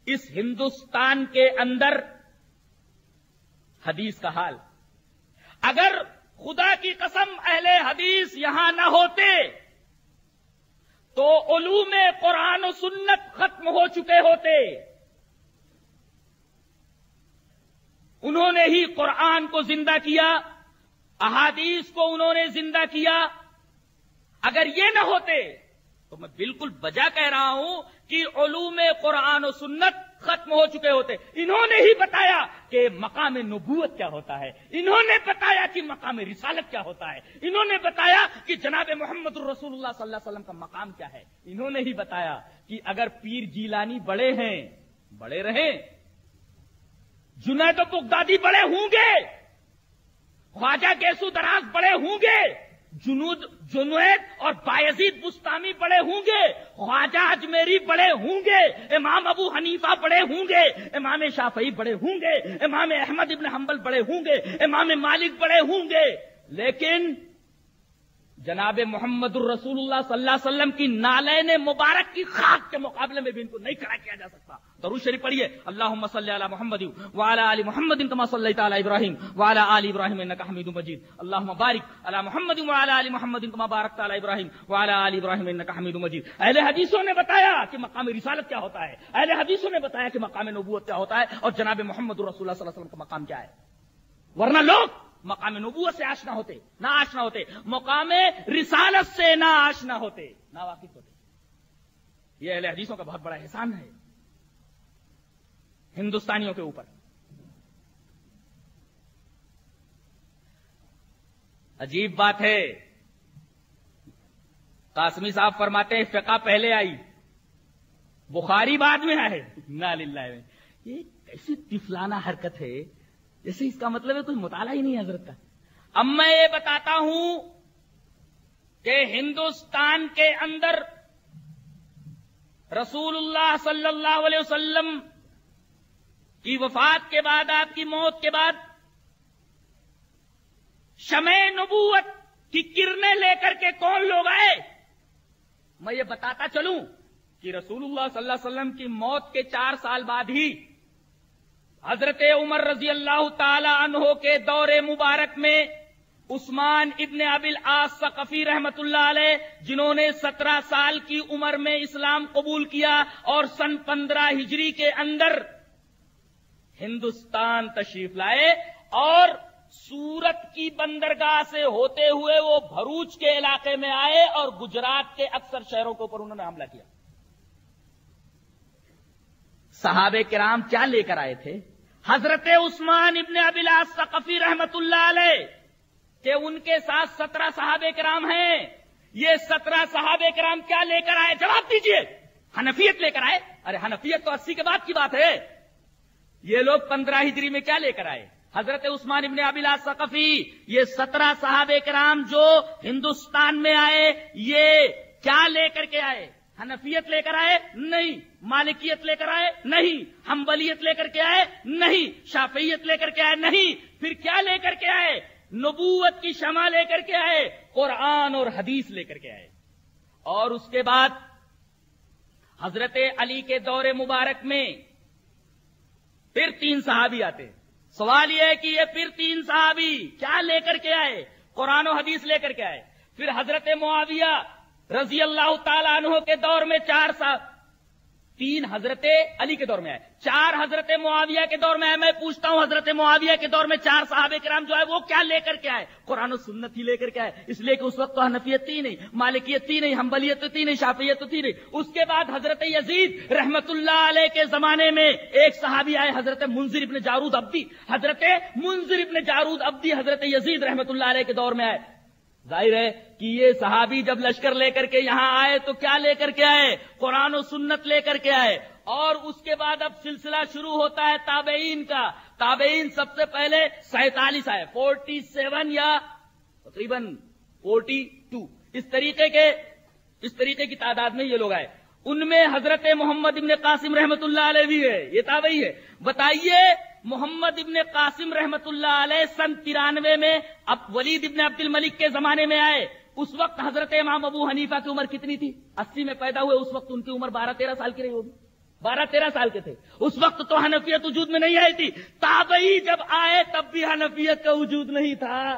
اس ہندوستان کے اندر حدیث کا حال، اگر خدا کی قسم اہل حدیث یہاں نہ ہوتے تو علوم قرآن و سنت ختم ہو چکے ہوتے. انہوں نے ہی قرآن کو زندہ کیا، احادیث کو انہوں نے زندہ کیا. اگر یہ نہ ہوتے تو میں بالکل بجا کہہ رہا ہوں کہ علوم قرآن و سنت ختم ہو چکے ہوتے. انہوں نے ہی بتایا کہ مقام نبوت کیا ہوتا ہے، انہوں نے بتایا کہ مقام رسالت کیا ہوتا ہے، انہوں نے بتایا کہ جناب محمد الرسول اللہ صلی اللہ علیہ وسلم کا مقام کیا ہے. انہوں نے ہی بتایا کہ اگر پیر جیلانی بڑے ہیں، بڑے رہیں، جنید و بغدادی بڑے ہوں گے، خواجہ گیسو دراز بڑے ہوں گے، جنید اور بایزید بستامی بڑے ہوں گے، خواجہ اجمیری بڑے ہوں گے، امام ابو حنیفہ بڑے ہوں گے، امام شافعی بڑے ہوں گے، امام احمد ابن حنبل بڑے ہوں گے، امام مالک بڑے ہوں گے، لیکن جناب محمد الرسول اللہ صلی اللہ علیہ وسلم کی نالین مبارک کی خاک کے مقابلے میں بھی ان کو نہیں کھڑا کیا جا سکتا. درود شریف پڑھیے. اللہم صلی علی محمد وعلی آل محمد کما صلیت علی ابراہیم وعلی آل ابراہیم انک حمید مجید. اللہم بارک علی محمد وعلی آل محمد کما بارکت علی ابراہیم وعلی آل ابراہیم انک حمید مجید. اہل حدیثوں نے بتایا کہ مقام رسالت کیا ہوتا ہے، اہل حدیثوں نے بتایا کہ مقام نبوت کیا ہوتا ہے اور جناب محمد الرسول اللہ صلی اللہ علیہ وسلم کا مقام کیا ہے. ورنہ لوگ مقام نبوت سے آشنا ہوتے، نہ آشنا ہوتے، مقام رسالت سے نہ آشنا ہوتے، نہ واقف ہوتے. یہ اہل حدیثوں کا بہت بڑا احسان ہے ہندوستانیوں کے اوپر. عجیب بات ہے، قاسمی صاحب فرماتے ہیں فقہ پہلے آئی، بخاری بعد میں آئے. انا للہ. یہ کیسی طفلانہ حرکت ہے، جیسے اس کا مطلب ہے کوئی مطالعہ ہی نہیں حضرت کا. اب میں یہ بتاتا ہوں کہ ہندوستان کے اندر رسول اللہ صلی اللہ علیہ وسلم کی وفات کے بعد، آپ کی موت کے بعد، شمع نبوت کی کرنیں لے کر کے کون لوگ آئے. میں یہ بتاتا چلوں کہ رسول اللہ صلی اللہ علیہ وسلم کی موت کے 4 سال بعد ہی حضرت عمر رضی اللہ تعالی عنہ کے دور مبارک میں عثمان ابن ابی العاص ثقفی رحمت اللہ علیہ، جنہوں نے 17 سال کی عمر میں اسلام قبول کیا اور سن 15 ہجری کے اندر ہندوستان تشریف لائے اور سورت کی بندرگاہ سے ہوتے ہوئے وہ بھروچ کے علاقے میں آئے اور گجرات کے اکثر شہروں کے اوپر انہوں نے حملہ کیا. صحابہ کرام کیا لے کر آئے تھے؟ حضرت عثمان ابن ابی العاص ثقفی رحمت اللہ علیہ کہ ان کے ساتھ 17 صحابہ کرام ہیں. یہ 17 صحابہ کرام کیا لے کر آئے؟ جواب دیجئے. حنفیت لے کر آئے؟ ارے حنفیت تو 80 کے بعد کی بات ہے. یہ لوگ 15 ہجری میں کیا لے کر آئے؟ حضرت عثمان ابن ابی العاص ثقفی. یہ 17 صحابہ کرام جو ہندوستان میں آئے، یہ کیا لے کر کے آئے؟ حنفیت لے کر آئے؟ نہیں. مالکیت لے کر آئے؟ نہیں. حنبلیت لے کر کے آئے؟ نہیں. شافعیت لے کر کے آئے؟ نہیں. پھر کیا لے کر کے آئے؟ نبوت کی شمع لے کر کے آئے، قرآن اور حدیث لے کر کے آئے. اور اس کے بعد حضرت علی کے دور مبارک میں پھر 3 صحابی آتے. سوال یہ ہے کہ یہ پھر 3 صحابی کیا لے کر کے آئے؟ قرآن و حدیث لے کر کے آئے. پھر حضرت معاویہ رضی اللہ تعالیٰ عنہ کے دور میں 3 حضرت علی کے دور میں آئے، 4 حضرت معاویہ کے دور میں آئے. میں پوچھتا ہوں حضرت معاویہ کے دور میں 4 صحابہ کرام جو ہے وہ کیا لے کر کے آئے؟ قرآن و سنت ہی لے کر کے آئے. اس لیے کہ اس وقت تو حنفیت تھی نہیں، مالکیت تھی نہیں، حنبلیت تھی نہیں، شافعیت تو تھی نہیں. اس کے بعد حضرت یزید رحمت اللہ علیہ کے زمانے میں ایک صحابی آئے، حضرت منذر ابن جارود عبدی. حضرت منذر ابن جارود عبدی حضرت یزید رحمت اللہ علیہ کے دور میں آئے. ظاہر ہے کہ یہ صحابی جب لشکر لے کر کے یہاں آئے تو کیا لے کر کے آئے؟ قرآن و سنت لے کر کے آئے. اور اس کے بعد اب سلسلہ شروع ہوتا ہے تابعین کا. تابعین سب سے پہلے 47 آئے، 47 یا تقریباً 42 اس طریقے کی تعداد میں یہ لوگ آئے. ان میں حضرت محمد ابن قاسم رحمت اللہ علیہ بھی ہے، یہ تابعی ہے. بتائیے محمد ابن قاسم رحمت اللہ علیہ سن 93 میں اب ولید ابن عبد الملک کے زمانے میں آئے. اس وقت حضرت امام ابو حنیفہ کی عمر کتنی تھی؟ 80 میں پیدا ہوئے، اس وقت ان کی عمر 12-13 سال کی رہی ہوگی. 12-13 سال کے تھے. اس وقت تو حنفیت وجود میں نہیں آئی تھی. تابعی جب آئے تب بھی حنفیت کا وجود نہیں تھا،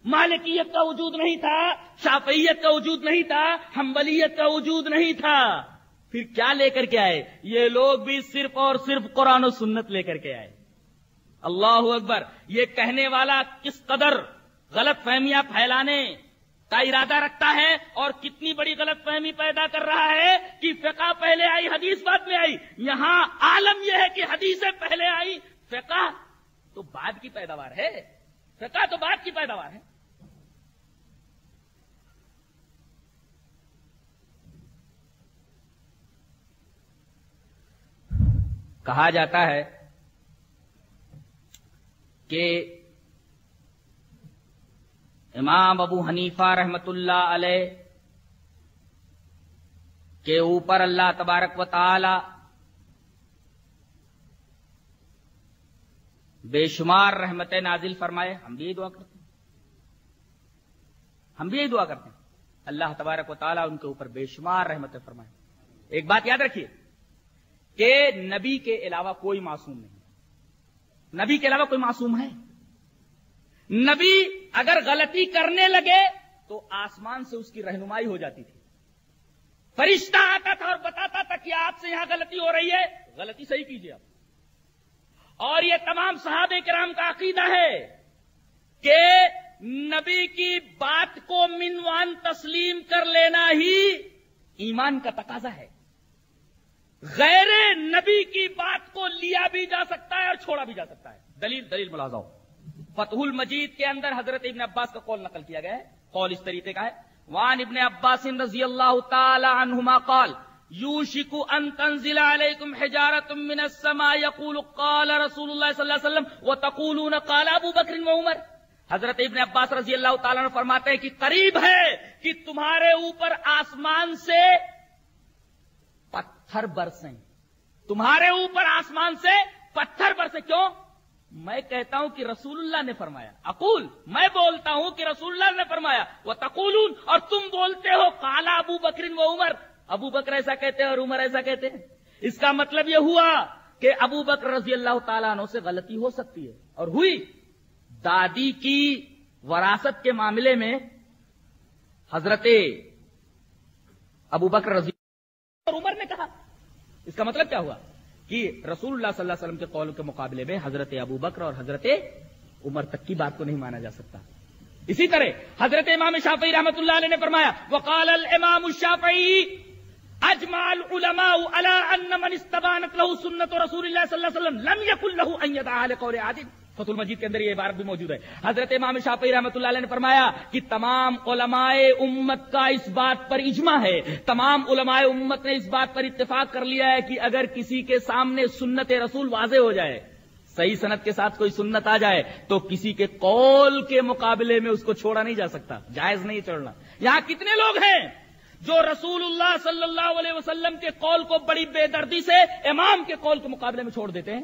مالکیت کا وجود نہیں تھا، شافعیت کا وجود نہیں تھا، حنبلیت کا وجود نہیں تھا. پھر کیا لے کر کے آئے؟ یہ لوگ بھی صرف اور صرف قرآن و سنت لے کر کے آئے. اللہ اکبر. یہ کہنے والا کس قدر غلط فہمیاں پھیلانے کا ارادہ رکھتا ہے اور کتنی بڑی غلط فہمی پیدا کر رہا ہے کہ فقہ پہلے آئی حدیث بعد میں آئی. یہاں عالم یہ ہے کہ حدیثیں پہلے آئی، فقہ تو بعد کی پیداوار ہے. فقہ تو بعد کی پیداوار ہے. کہا جاتا ہے کہ امام ابو حنیفہ رحمت اللہ علیہ کے اوپر اللہ تبارک و تعالی بے شمار رحمتیں نازل فرمائے. ہم بھی یہی دعا کرتے ہیں، ہم بھی یہی دعا کرتے ہیں اللہ تبارک و تعالی ان کے اوپر بے شمار رحمتیں فرمائے. ایک بات یاد رکھیے کہ نبی کے علاوہ کوئی معصوم نہیں. نبی کے علاوہ کوئی معصوم ہے؟ نبی اگر غلطی کرنے لگے تو آسمان سے اس کی رہنمائی ہو جاتی تھی. فرشتہ آتا تھا اور بتاتا تھا کہ آپ سے یہاں غلطی ہو رہی ہے، غلطی صحیح کیجیے آپ. اور یہ تمام صحابہ کرام کا عقیدہ ہے کہ نبی کی بات کو منوان تسلیم کر لینا ہی ایمان کا تقاضا ہے. غیر نبی کی بات کو لیا بھی جا سکتا ہے اور چھوڑا بھی جا سکتا ہے. دلیل ملاحظہ ہو. فتح المجید کے اندر حضرت ابن عباس کا قول نقل کیا گیا ہے. قول اس طریقے کا ہے، وان ابن عباس رضی اللہ تعالی عنہما قال یوشک ان تنزل علیکم حجارۃ من السماء یقول قال رسول اللہ صلی اللہ علیہ وسلم وتقولون قال ابو بکر و عمر. حضرت ابن عباس رضی اللہ تعالی عنہ فرماتے ہیں کہ قریب ہے کہ تمہارے اوپر آسمان سے پتھر برسیں، تمہارے اوپر آسمان سے پتھر برسیں. کیوں؟ میں کہتا ہوں کہ رسول اللہ نے فرمایا. اقول، میں بولتا ہوں کہ رسول اللہ نے فرمایا. وتقولون، اور تم بولتے ہو قال ابو بکر و عمر، ابو بکر ایسا کہتے ہیں اور عمر ایسا کہتے ہیں. اس کا مطلب یہ ہوا کہ ابو بکر رضی اللہ تعالیٰ عنہ سے غلطی ہو سکتی ہے اور ہوئی. دادی کی وراثت کے معاملے میں حضرت ابو بکر رضی اور عمر نے کہا. اس کا مطلب کیا ہوا کہ رسول اللہ صلی اللہ علیہ وسلم کے قول کے مقابلے میں حضرت ابو بکر اور حضرت عمر تک کی بات کو نہیں مانا جا سکتا. اسی طرح حضرت امام شافعی رحمۃ اللہ علیہ نے فرمایا وقال الامام الشافعی اجمع العلماء على ان من استبانت له سنت رسول اللہ صلی اللہ علیہ وسلم لم يكن له ان يدعى لقول عادل. فتح المجید کے اندر یہ عبارت بھی موجود ہے. حضرت امام شافعی رحمۃ اللہ علیہ نے فرمایا کہ تمام علماء امت کا اس بات پر اجماع ہے، تمام علماء امت نے اس بات پر اتفاق کر لیا ہے کہ اگر کسی کے سامنے سنت رسول واضح ہو جائے، صحیح سند کے ساتھ کوئی سنت آ جائے، تو کسی کے قول کے مقابلے میں اس کو چھوڑا نہیں جا سکتا، جائز نہیں چھوڑنا. یہاں کتنے لوگ ہیں جو رسول اللہ صلی اللہ علیہ وسلم کے قول کو بڑی بے دردی سے امام کے قول کے مقابلے میں چھوڑ دیتے ہیں.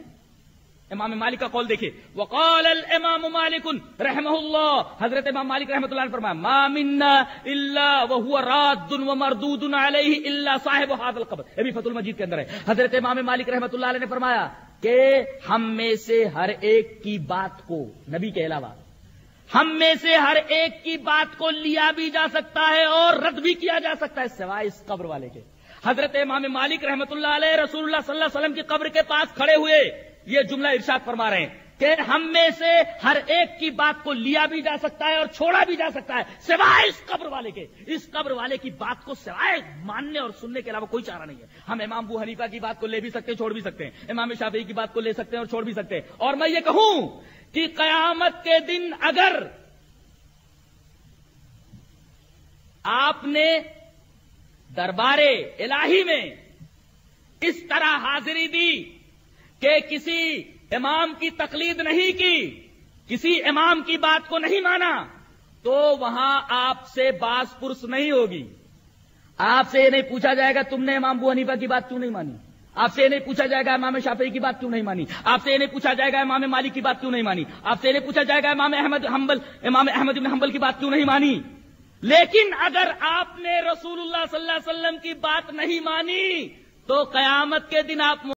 امام مالک کا قول دیکھیے، وقال الامام مالک رحمہ اللہ، حضرت امام مالک رحمۃ اللہ نے فرمایا ما منا الا وهو راد ومردود علیہ الا صاحب هذا القبر. یہ بھی فتح المجید کے اندر ہے. حضرت امام مالک رحمۃ اللہ علیہ نے فرمایا کہ ہم میں سے ہر ایک کی بات کو، نبی کے علاوہ ہم میں سے ہر ایک کی بات کو لیا بھی جا سکتا ہے اور رد بھی کیا جا سکتا ہے سوائے اس قبر والے کے. حضرت امام مالک رحمۃ اللہ علیہ رسول اللہ صلی اللہ علیہ وسلم کی قبر کے پاس کھڑے ہوئے یہ جملہ ارشاد فرما رہے ہیں کہ ہم میں سے ہر ایک کی بات کو لیا بھی جا سکتا ہے اور چھوڑا بھی جا سکتا ہے سوائے اس قبر والے کے. اس قبر والے کی بات کو سوائے ماننے اور سننے کے علاوہ کوئی چارہ نہیں ہے. ہم امام ابو حنیفہ کی بات کو لے بھی سکتے ہیں، چھوڑ بھی سکتے ہیں. امام شافعی کی بات کو لے سکتے ہیں اور چھوڑ بھی سکتے ہیں. اور میں یہ کہوں کہ قیامت کے دن اگر آپ نے دربار الہی میں اس طرح حاضری دی کہ کسی امام کی تقلید نہیں کی، کسی امام کی بات کو نہیں مانا، تو وہاں آپ سے باز پرس نہیں ہوگی. آپ سے یہ نہیں پوچھا جائے گا تم نے امام ابو حنیفہ کی بات کیوں نہیں مانی، آپ سے یہ نہیں پوچھا جائے گا امام شافعی کی بات کیوں نہیں مانی، آپ سے یہ نہیں پوچھا جائے گا امام مالک کی بات کیوں نہیں مانی، آپ سے یہ نہیں پوچھا جائے گا امام احمد بن حنبل کی بات کیوں نہیں مانی. لیکن اگر آپ نے رسول اللہ صلی اللہ علیہ وسلم کی بات نہیں مانی تو قیامت کے دن آپ